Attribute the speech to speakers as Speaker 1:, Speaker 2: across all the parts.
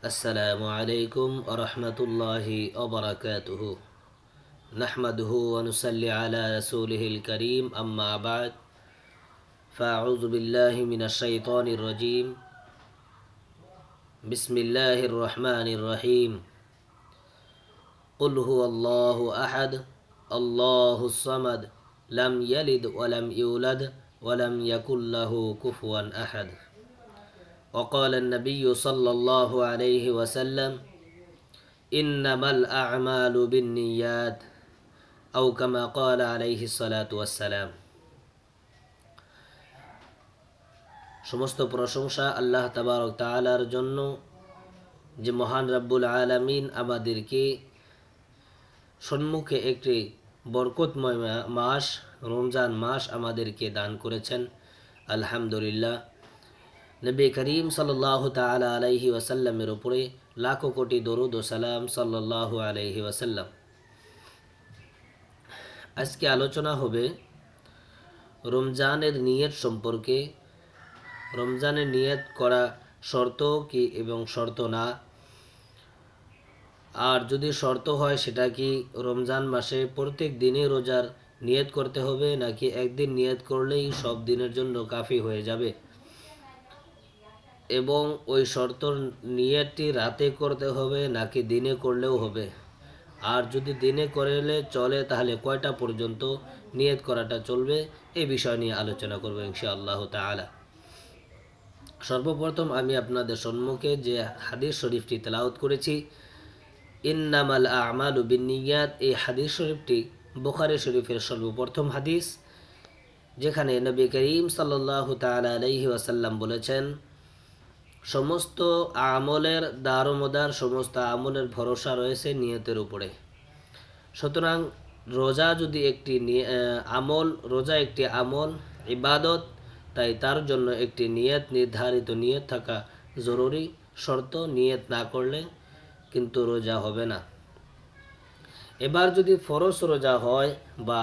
Speaker 1: السلام عليكم ورحمة الله وبركاته نحمده ونصلي على رسوله الكريم أما بعد فأعوذ بالله من الشيطان الرجيم بسم الله الرحمن الرحيم قل هو الله أحد الله الصمد لم يلد ولم يولد ولم يكن له كفوا أحد وقال النبي صلى الله عليه وسلم إنما الأعمال بالنيات أو كما قال عليه الصلاة والسلام সমস্ত প্রশংসা আল্লাহ তাবারক তাআলার জন্য যে মহান রব্বুল আলামিন আমাদেরকে সম্মুখে একটি বরকতময় মাস রমজান মাস আমাদেরকে দান করেছেন। আলহামদুলিল্লাহ। নবী করিম সাল্লাল্লাহু তাআলা আলাইহি ওয়াসাল্লামের উপরে লাখো কোটি দরুদ ও সালাম সাল্লাল্লাহু আলাইহি ওয়াসাল্লাম। আজকে আলোচনা হবে রমজানের নিয়ত সম্পর্কে। রমজানের নিয়ত করা শর্ত কি এবং শর্ত না, আর যদি শর্ত হয় সেটা কি রমজান মাসে প্রত্যেক দিনে রোজার নিয়ত করতে হবে নাকি একদিন নিয়ত করলেই সব দিনের জন্য কাফি হয়ে যাবে, এবং ওই শর্তর নিয়তটি রাতে করতে হবে নাকি দিনে করলেও হবে, আর যদি দিনে করলে চলে তাহলে কয়টা পর্যন্ত নিয়ত করাটা চলবে, এই বিষয় নিয়ে আলোচনা করব ইনশাআল্লাহ তাআলা। সর্বপ্রথম আমি আপনাদের সম্মুখে যে হাদিস শরীফটি তেলাওয়াত করেছি, ইন্নামাল আমালু বিন্নিয়াত, এই হাদিস শরীফটি বুখারী শরীফের সর্বপ্রথম হাদিস, যেখানে নবী করিম সাল্লাল্লাহু তাআলা আলাইহি ওয়াসাল্লাম বলেছেন, সমস্ত আমলের দারোমদার, সমস্ত আমলের ভরসা রয়েছে নিয়তের উপরে। সুতরাং রোজা যদি একটি আমল, রোজা একটি আমল ইবাদত, তাই তার জন্য একটি নিয়ত, নির্ধারিত নিয়ত থাকা জরুরি শর্ত। নিয়ত না করলে কিন্তু রোজা হবে না। এবার যদি ফরজ রোজা হয় বা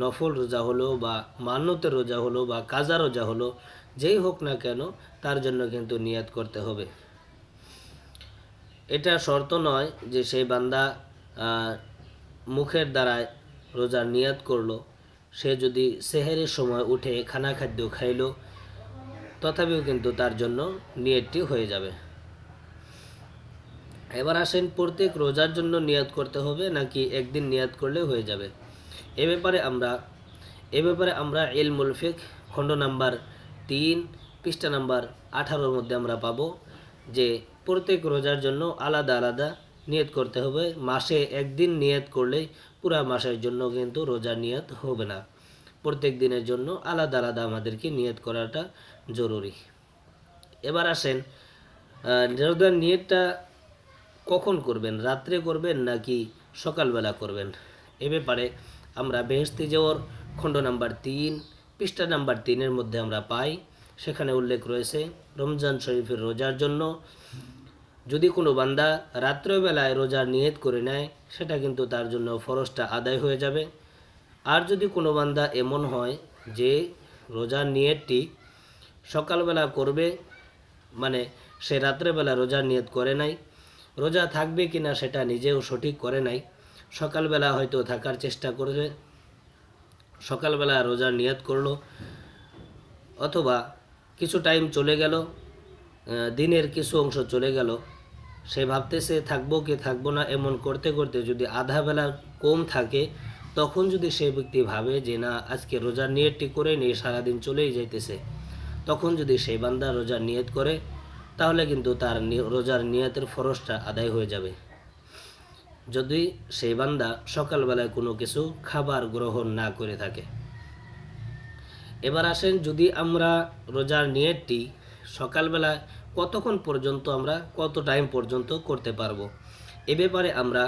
Speaker 1: নফল রোজা হলো বা মান্যতের রোজা হলো বা কাজা রোজা হলো, যেই হোক না কেন তার জন্য কিন্তু নিয়ত করতে হবে। এটা শর্ত নয় যে সেই বান্দা মুখের দ্বারায় রোজার নিয়ত করলো, সে যদি সেহেরের সময় উঠে খানা খাদ্য খাইলো তথাপিও কিন্তু তার জন্য নিয়তটি হয়ে যাবে। এবার আসেন, প্রত্যেক রোজার জন্য নিয়ত করতে হবে নাকি একদিন নিয়ত করলে হয়ে যাবে। এ ব্যাপারে আমরা ইলমুল ফিকহ খণ্ড নাম্বার 3 পৃষ্ঠা নাম্বার 18 মধ্যে আমরা পাবো যে প্রত্যেক রোজার জন্য আলাদা আলাদা নিয়ত করতে হবে। মাসে একদিন নিয়ত করলেই পুরা মাসের জন্য কিন্তু রোজার নিয়ত হবে না। প্রত্যেক দিনের জন্য আলাদা আলাদা আমাদেরকে নিয়ত করাটা জরুরি। এবার আসেন, রোজার নিয়তটা কখন করবেন, রাত্রে করবেন নাকি সকালবেলা করবেন। এ ব্যাপারে আমরা বেহেশতি জেওর খণ্ড নাম্বার 3 পৃষ্ঠা নাম্বার 3 মধ্যে আমরা পাই, সেখানে উল্লেখ রয়েছে, রমজান শরীফের রোজার জন্য যদি কোনো বান্দা রাত্রেবেলায় রোজার নিয়ত করে নেয় সেটা কিন্তু তার জন্য ফরজটা আদায় হয়ে যাবে। আর যদি কোনো বান্দা এমন হয় যে রোজার নিয়তটি সকালবেলা করবে, মানে সে রাত্রেবেলা রোজার নিয়ত করে নাই, রোজা থাকবে কিনা সেটা নিজেও সঠিক করে নাই, সকালবেলা হয়তো থাকার চেষ্টা করবে, সকালবেলা রোজার নিয়ত করলো, অথবা কিছু টাইম চলে গেল, দিনের কিছু অংশ চলে গেল, সে ভাবতেছে থাকবো কি থাকবো না, এমন করতে করতে যদি আধা বেলা কম থাকে, তখন যদি সে ব্যক্তি ভাবে যে না আজকে রোজার নিয়তটি করে নিয়ে সারাদিন চলেই যাইতেছে, তখন যদি সেই বান্দা রোজার নিয়ত করে তাহলে কিন্তু তার রোজার নিয়তের ফরজটা আদায় হয়ে যাবে, যদি সেই বান্দা সকালবেলায় কোনো কিছু খাবার গ্রহণ না করে থাকে। এবার আসেন, যদি আমরা রোজার নিয়তটি সকালবেলা কতক্ষণ পর্যন্ত, আমরা কত টাইম পর্যন্ত করতে পারবো, এ ব্যাপারে আমরা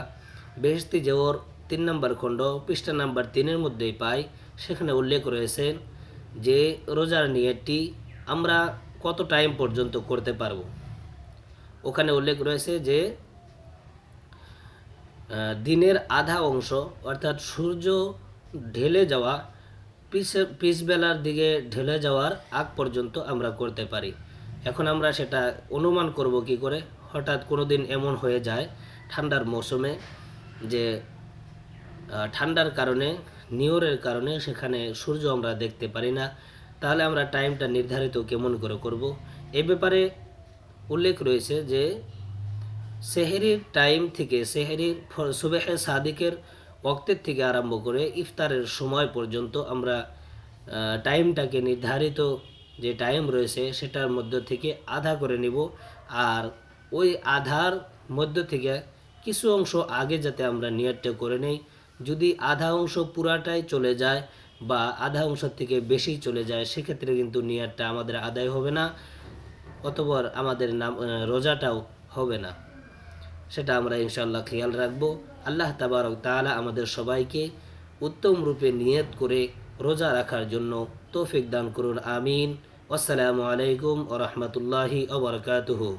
Speaker 1: বেহেশতি জেওর 3 নম্বর খণ্ড পৃষ্ঠা নাম্বার 3 মধ্যেই পাই, সেখানে উল্লেখ রয়েছে যে রোজার নিয়তটি আমরা কত টাইম পর্যন্ত করতে পারবো। ওখানে উল্লেখ রয়েছে যে দিনের আধা অংশ, অর্থাৎ সূর্য ঢেলে যাওয়া, পিছবেলার দিকে ঢেলে যাওয়ার আগ পর্যন্ত আমরা করতে পারি। এখন আমরা সেটা অনুমান করব কি করে, হঠাৎ কোনো দিন এমন হয়ে যায় ঠান্ডার মৌসুমে যে ঠান্ডার কারণে নিয়রের কারণে সেখানে সূর্য আমরা দেখতে পারি না, তাহলে আমরা টাইমটা নির্ধারিত কেমন করে করব? এ ব্যাপারে উল্লেখ রয়েছে যে সেহরির টাইম থেকে সুবেহে সাদিকের ওয়াক্তের থেকে আরম্ভ করে ইফতারের সময় পর্যন্ত আমরা টাইমটাকে নির্ধারিত যে টাইম রয়েছে সেটার মধ্য থেকে আধা করে নিব। আর ওই আধার মধ্য থেকে কিছু অংশ আগে যাতে আমরা নিয়তটা করে নেই। যদি আধা অংশ পুরাটাই চলে যায় বা আধা অংশ থেকে বেশি চলে যায়, সেক্ষেত্রে কিন্তু নিয়তটা আমাদের আদায় হবে না, অতঃপর আমাদের রোজাটাও হবে না। সেটা আমরা ইনশাআল্লাহ খেয়াল রাখবো। আল্লাহ তাবারক তাআলা আমাদের সবাইকে উত্তম রূপে নিয়ত করে রোজা রাখার জন্য তৌফিক দান করুন, আমিন। আসসালামু আলাইকুম ওয়া রাহমাতুল্লাহি ওয়া বারাকাতুহু।